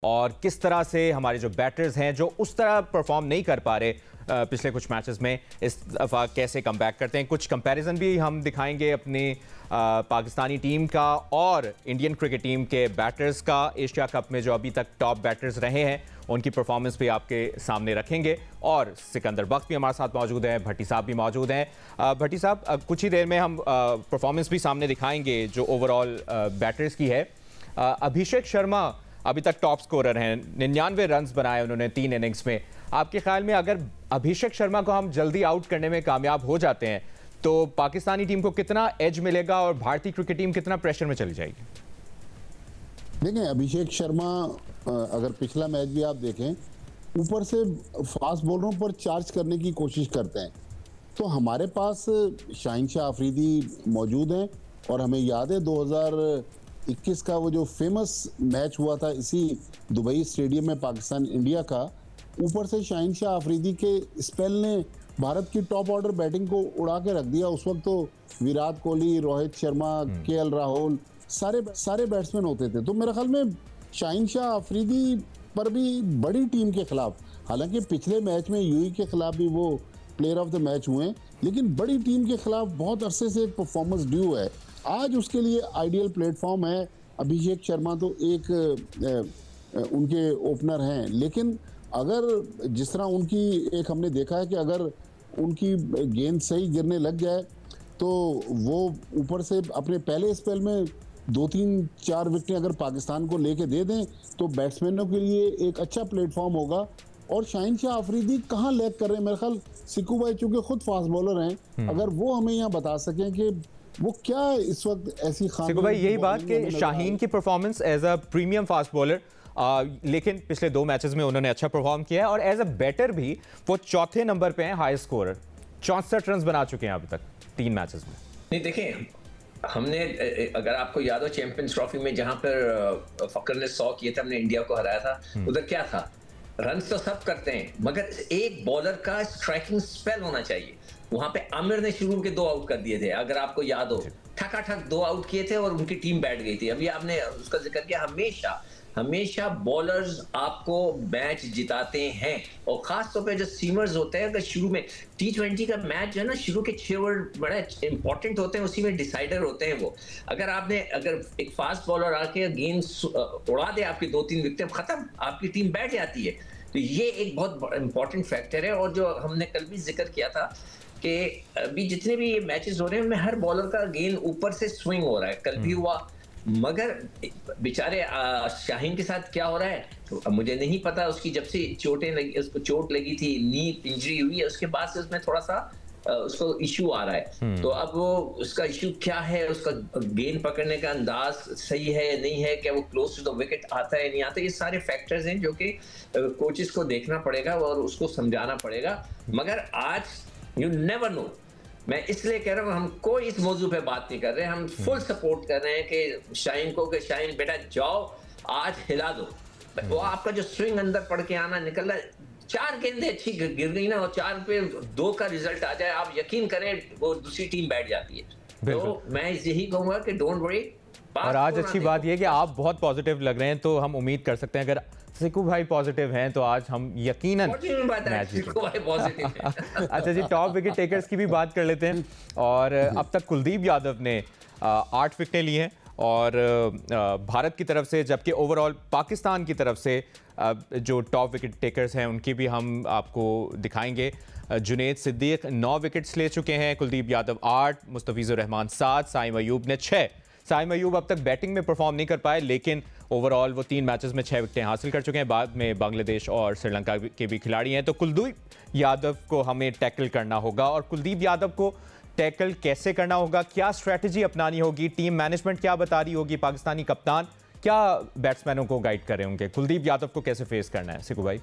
और किस तरह से हमारे जो बैटर्स हैं जो उस तरह परफॉर्म नहीं कर पा रहे पिछले कुछ मैचेस में, इस दफ़ा कैसे कम बैक करते हैं। कुछ कंपैरिजन भी हम दिखाएंगे अपनी पाकिस्तानी टीम का और इंडियन क्रिकेट टीम के बैटर्स का। एशिया कप में जो अभी तक टॉप बैटर्स रहे हैं उनकी परफॉर्मेंस भी आपके सामने रखेंगे। और सिकंदर बख्श भी हमारे साथ मौजूद हैं, भट्टी साहब भी मौजूद हैं। भट्टी साहब, कुछ ही देर में हम परफॉर्मेंस भी सामने दिखाएंगे जो ओवरऑल बैटर्स की है। अभिषेक शर्मा अभी तक टॉप स्कोरर हैं, 99 रन्स बनाए उन्होंने 3 इनिंग्स में। आपके ख्याल में अगर अभिषेक शर्मा को हम जल्दी आउट करने में कामयाब हो जाते हैं तो पाकिस्तानी टीम को कितना एज मिलेगा और भारतीय क्रिकेट टीम कितना प्रेशर में चली जाएगी? देखें, अभिषेक शर्मा अगर पिछला मैच भी आप देखें, ऊपर से फास्ट बॉलरों पर चार्ज करने की कोशिश करते हैं। तो हमारे पास शाहीन शाह अफरीदी मौजूद हैं और हमें याद है 2021 का वो जो फेमस मैच हुआ था इसी दुबई स्टेडियम में पाकिस्तान इंडिया का। ऊपर से शाहीन शाह अफरीदी के स्पेल ने भारत की टॉप ऑर्डर बैटिंग को उड़ा के रख दिया। उस वक्त तो विराट कोहली, रोहित शर्मा, केएल राहुल सारे बैट्समैन होते थे। तो मेरे ख्याल में शाहीन शाह अफरीदी पर भी बड़ी टीम के खिलाफ, हालांकि पिछले मैच में यूएई के खिलाफ भी वो प्लेयर ऑफ द मैच हुए, लेकिन बड़ी टीम के खिलाफ बहुत अरसे से एक परफॉर्मेंस ड्यू है। आज उसके लिए आइडियल प्लेटफॉर्म है। अभिषेक शर्मा तो एक उनके ओपनर हैं, लेकिन अगर जिस तरह उनकी एक हमने देखा है कि अगर उनकी गेंद सही गिरने लग जाए तो वो ऊपर से अपने पहले स्पेल में 2-3-4 विकेटें अगर पाकिस्तान को लेके दे दें तो बैट्समैनों के लिए एक अच्छा प्लेटफॉर्म होगा। और शाहीन शाह अफरीदी कहाँ लैग कर रहे हैं, मेरे ख्याल सिक्कू भाई चूंकि खुद फास्ट बॉलर हैं, अगर वो हमें यहाँ बता सकें कि वो क्या इस वक्त ऐसी खामी। सिक्कू भाई, यही बात कि शाहीन की performance as a premium fast bowler, लेकिन पिछले 2 मैचेस में उन्होंने अच्छा परफॉर्म किया है और एज अ बैटर भी वो चौथे नंबर पे हैं हाईएस्ट स्कोरर। 64 रन बना चुके हैं अभी तक 3 मैचेस में। नहीं, देखें, हमने, अगर आपको याद हो, चैंपियंस ट्रॉफी में जहां पर फकर ने 100 किए थे, हमने इंडिया को हराया था, उधर क्या था, रन तो सब करते हैं मगर एक बॉलर का स्ट्राइकिंग स्पेल होना चाहिए। वहां पे आमिर ने शुरू के 2 आउट कर दिए थे, अगर आपको याद हो, ठकाठक 2 आउट किए थे और उनकी टीम बैठ गई थी। अभी आपने उसका जिक्र किया, हमेशा बॉलर्स आपको मैच जिताते हैं। और खास तौर पे जो सीमर्स होते हैं, अगर शुरू में T20 का मैच जो है ना, शुरू के 6 ओवर बड़े इंपॉर्टेंट होते हैं, उसी में डिसाइडर होते हैं वो। अगर एक फास्ट बॉलर आके गेंद उड़ा दे आपकी 2-3 विकेट, खत्म, आपकी टीम बैठ जाती है। तो ये एक बहुत इंपॉर्टेंट फैक्टर है। और जो हमने कल भी जिक्र किया था कि अभी जितने भी ये मैचेस हो रहे हैं उनमें हर बॉलर का गेंद ऊपर से स्विंग हो रहा है, कल भी हुआ। मगर बेचारे शाहीन के साथ क्या हो रहा है तो अब मुझे नहीं पता। उसकी जब से उसको चोट लगी थी, नी इंजरी हुई है, उसके बाद से उसमें थोड़ा सा उसको इशू आ रहा है। तो अब वो उसका इशू क्या है, उसका गेंद पकड़ने का अंदाज सही है या नहीं है, क्या वो क्लोज टू द विकेट आता है नहीं आता, ये सारे फैक्टर्स हैं जो कि कोचेस को देखना पड़ेगा और उसको समझाना पड़ेगा। मगर आज यू नेवर नो, मैं इसलिए कह रहा हूँ, हम कोई इस मौजू पे बात नहीं कर रहे, हम फुल सपोर्ट कर रहे हैं कि शाहीन को, कि शाहीन बेटा जाओ आज हिला दो। वो आपका जो स्विंग अंदर पड़ के आना निकल रहा है, 4 गेंदें अच्छी गिर गई ना और 4 पे 2 का रिजल्ट आ जाए, आप यकीन करें वो दूसरी टीम बैठ जाती है। तो मैं यही कहूंगा कि डोंट वरी। और आज अच्छी बात यह है कि आप बहुत पॉजिटिव लग रहे हैं, तो हम उम्मीद कर सकते हैं अगर सिक्कू भाई पॉजिटिव हैं तो आज हम यकीनन मैच जीतेंगे। अच्छा जी, टॉप विकेट टेकर्स की भी बात कर लेते हैं। और अब तक कुलदीप यादव ने 8 विकेटें ली हैं और भारत की तरफ से, जबकि ओवरऑल पाकिस्तान की तरफ से जो टॉप विकेट टेकर्स हैं उनकी भी हम आपको दिखाएंगे। जुनैद सिद्दीक 9 विकेट्स ले चुके हैं, कुलदीप यादव 8, मुस्तफिजुर रहमान 7, साइम अयूब ने 6। साइम अयूब अब तक बैटिंग में परफॉर्म नहीं कर पाए, लेकिन ओवरऑल वो 3 मैचेस में 6 विकेटें हासिल कर चुके हैं। बाद में बांग्लादेश और श्रीलंका के भी खिलाड़ी हैं। तो कुलदीप यादव को हमें टैकल करना होगा। और कुलदीप यादव को टैकल कैसे करना होगा, क्या स्ट्रैटेजी अपनानी होगी, टीम मैनेजमेंट क्या बता रही होगी, पाकिस्तानी कप्तान क्या बैट्समैनों को गाइड कर रहे होंगे, कुलदीप यादव को कैसे फेस करना है? सिक्कू भाई,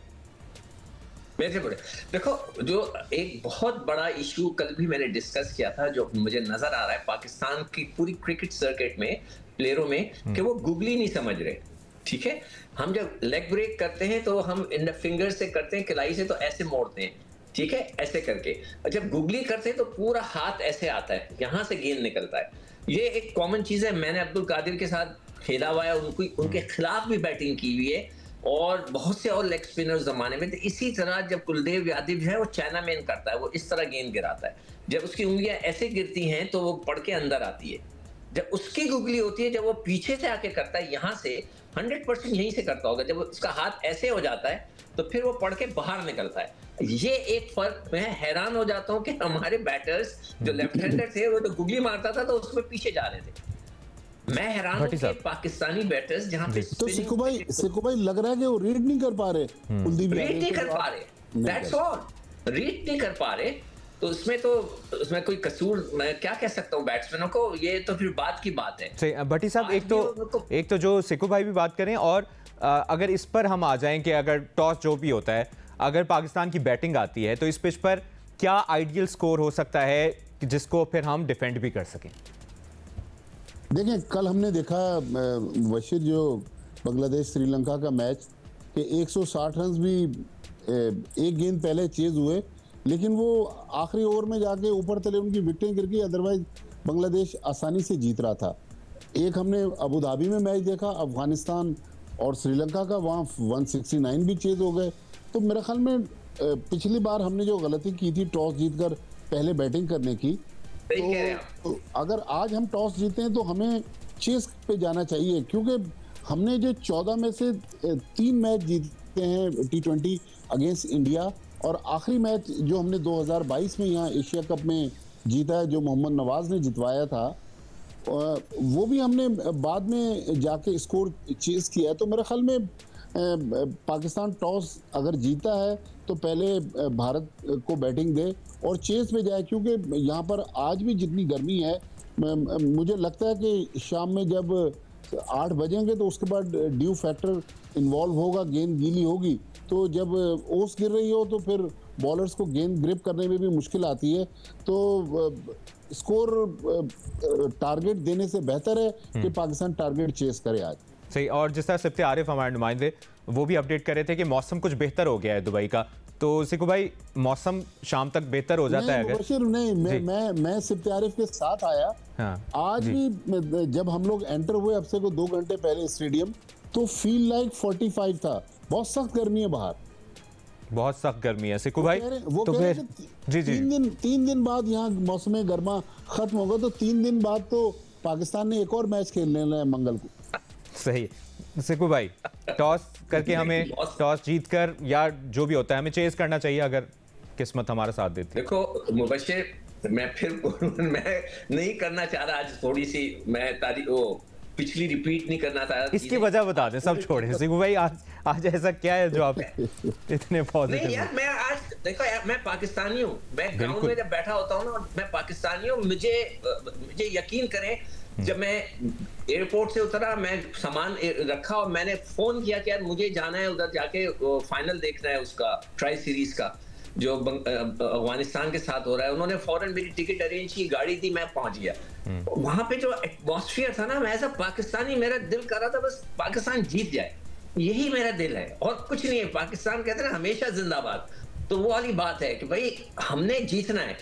मेरे बड़े देखो, जो एक बहुत बड़ा इशू कल भी मैंने डिस्कस किया था, जो मुझे नजर आ रहा है पाकिस्तान की पूरी क्रिकेट सर्किट में प्लेयरों में, कि वो गुगली नहीं समझ रहे। ठीक है, हम जब लेग ब्रेक करते हैं तो हम इन फिंगर से करते हैं, किलाई से तो ऐसे मोड़ते हैं, ठीक है, ऐसे करके। और जब गुगली करते हैं तो पूरा हाथ ऐसे आता है, यहां से गेंद निकलता है। ये एक कॉमन चीज है, मैंने अब्दुल कादिर के साथ खेला हुआ है, उनके खिलाफ भी बैटिंग की हुई है और बहुत से और लेग स्पिनर जमाने में। तो इसी तरह जब कुलदीप यादव है वो चाइना मैन करता है, वो इस तरह गेंद गिराता है, जब उसकी उंगलियां ऐसे गिरती हैं तो वो पड़ के अंदर आती है। जब उसकी गुगली होती है, जब वो पीछे से आके करता है, यहाँ से 100% यहीं से करता होगा, जब उसका हाथ ऐसे हो जाता है तो फिर वो पड़ के बाहर निकलता है। ये एक फर्क, मैं हैरान हो जाता हूँ कि हमारे बैटर्स जो लेफ्ट हैंडर थे वो तो गुगली मारता था तो उसमें पीछे जा रहे थे। मैं हैरान हूँ कि पाकिस्तानी बैटर्स जहाँ पे तो सिक्कू भाई लग रहा है कि वो रीड नहीं कर पा रहे, कुलदीप रीड नहीं कर पा रहे, दैट्स ऑल, रीड नहीं कर पा रहे। तो उसमें कोई कसूर मैं क्या कह सकता हूँ बैट्समैनों को, ये तो फिर बात की बात है। सही भट्टी साहब, एक तो जो सिक्कू भाई भी बात करें, और अगर इस पर हम आ जाएं कि अगर टॉस जो भी होता है, अगर पाकिस्तान की बैटिंग आती है तो इस पिच पर क्या आइडियल स्कोर हो सकता है जिसको फिर हम डिफेंड भी कर सकें? देखिए, कल हमने देखा बशीर, जो बांग्लादेश श्रीलंका का मैच, कि 160 रन भी एक गेंद पहले चेज हुए, लेकिन वो आखिरी ओवर में जाके ऊपर तले उनकी विकेटें गिर गई, अदरवाइज बांग्लादेश आसानी से जीत रहा था। एक हमने अबू धाबी में मैच देखा अफगानिस्तान और श्रीलंका का, वहाँ 169 भी चेज हो गए। तो मेरे ख्याल में पिछली बार हमने जो गलती की थी टॉस जीतकर पहले बैटिंग करने की, तो अगर आज हम टॉस जीते हैं तो हमें चेस पे जाना चाहिए, क्योंकि हमने जो 14 में से 3 मैच जीते हैं T20 अगेंस्ट इंडिया, और आखिरी मैच जो हमने 2022 में यहाँ एशिया कप में जीता है, जो मोहम्मद नवाज ने जितवाया था, वो भी हमने बाद में जाके स्कोर चेस किया है। तो मेरे ख्याल में पाकिस्तान टॉस अगर जीता है तो पहले भारत को बैटिंग दे और चेस में जाए, क्योंकि यहाँ पर आज भी जितनी गर्मी है, मुझे लगता है कि शाम में जब 8 बजेंगे तो उसके बाद ड्यू फैक्टर इन्वॉल्व होगा, गेंद गीली होगी, तो जब ओस गिर रही हो तो फिर बॉलर्स को गेंद ग्रिप करने में भी मुश्किल आती है। तो स्कोर टारगेट देने से बेहतर है कि पाकिस्तान टारगेट चेस करे आज। सही। और जिस तरह सिफ्ते आरिफ हमारे नुमाइंदे वो भी अपडेट कर रहे थे कि मौसम कुछ बेहतर हो गया है दुबई का, तो सिक्कू भाई मौसम शाम तक बेहतर हो जाता है अगर? नहीं, मैं सिफ्ते आरिफ के साथ आया। हाँ, आज भी जब हम लोग एंटर हुए अब से को 2 घंटे पहले स्टेडियम, तो फील लाइक 45 था। बहुत सख्त गर्मी है बाहर, बहुत सख्त गर्मी है सिक्कू भाई। वो तो फिर जी 3 दिन बाद यहाँ मौसम गर्मा खत्म होगा, तो 3 दिन बाद तो पाकिस्तान ने एक और मैच खेलने है मंगल को। सही सिक्कू भाई, टॉस करके हमें टॉस जीतकर या जो भी होता है हमें चेस करना चाहिए अगर किस्मत हमारा साथ देती है। देखो मुबश्शिर, मैं नहीं करना चाह रहा आज, थोड़ी सी मैं पिछली रिपीट नहीं करना चाह रहा। इसकी वजह बता दें, सब छोड़े सिक्कू भाई, आज ऐसा क्या है जो आप इतने पॉजिटिव? नहीं यार, मैं आज देखो यार, मैं पाकिस्तानी हूँ, मैं ग्राउंड में जब बैठा होता हूँ ना, मैं पाकिस्तानी हूँ। मुझे यकीन करें, जब मैं एयरपोर्ट से उतरा, मैं सामान रखा और मैंने फोन किया कि यार मुझे जाना है उधर, जाके फाइनल देखना है उसका, ट्राई सीरीज का जो अफगानिस्तान के साथ हो रहा है। उन्होंने फौरन मेरी टिकट अरेंज की, गाड़ी दी, मैं पहुंच गया। वहां पे जो एटमॉस्फेयर था ना, मैं ऐसा पाकिस्तानी, मेरा दिल कर रहा था बस पाकिस्तान जीत जाए, यही मेरा दिल है और कुछ नहीं है। पाकिस्तान कहते हैं हमेशा जिंदाबाद, तो वो वाली बात है कि भाई हमने जीतना है।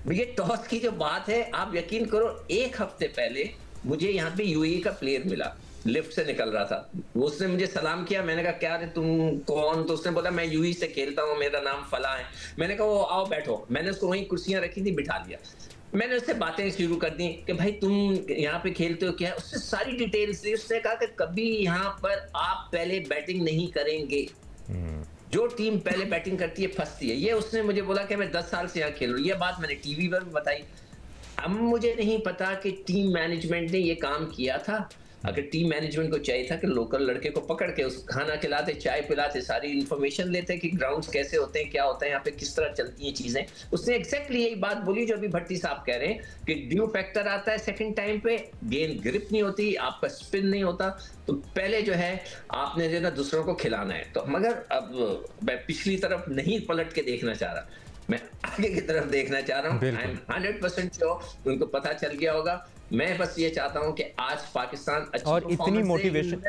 ये टॉस की जो बात है, आप यकीन करो 1 हफ्ते पहले मुझे यहाँ पे यूएई का प्लेयर मिला, लिफ्ट से निकल रहा था, वो उसने मुझे सलाम किया। मैंने कहा क्या रे तुम कौन? तो उसने बोला मैं यूएई से खेलता हूँ, मेरा नाम फला है। मैंने कहा वो आओ बैठो। मैंने उसको वहीं कुर्सियां रखी थी, बिठा लिया। मैंने उससे बातें शुरू कर दी कि भाई तुम यहाँ पे खेलते हो क्या? उससे सारी डिटेल्स दी। उसने कहा कि कभी यहाँ पर आप पहले बैटिंग नहीं करेंगे, जो टीम पहले बैटिंग करती है फंसती है। ये उसने मुझे बोला कि मैं 10 साल से यहाँ खेल रहा हूँ। ये बात मैंने टीवी पर भी बताई। अब मुझे नहीं पता कि टीम मैनेजमेंट ने ये काम किया था। अगर टीम मैनेजमेंट को चाहिए था कि लोकल लड़के को पकड़ के उस खाना खिलाते, चाय पिलाते, सारी इन्फॉर्मेशन लेते कि ग्राउंड्स कैसे होते हैं, क्या होता है, यहाँ पे किस तरह चलती हैं चीजें। उसने एग्जैक्टली यही बात बोली जो अभी भट्टी साहब कह रहे हैं कि ड्यू फैक्टर आता है सेकंड टाइम पे, गेंद ग्रिप नहीं होती, आपका स्पिन नहीं होता, तो पहले जो है आपने जो ना दूसरों को खिलाना है। तो मगर अब मैं पिछली तरफ नहीं पलट के देखना चाह रहा, मैं आगे की तरफ देखना चाह रहा हूँ। आई एम 100% श्योर उनको पता चल गया होगा। मैं बस ये चाहता हूँ कि आज पाकिस्तान अच्छी और इतनी मोटिवेशन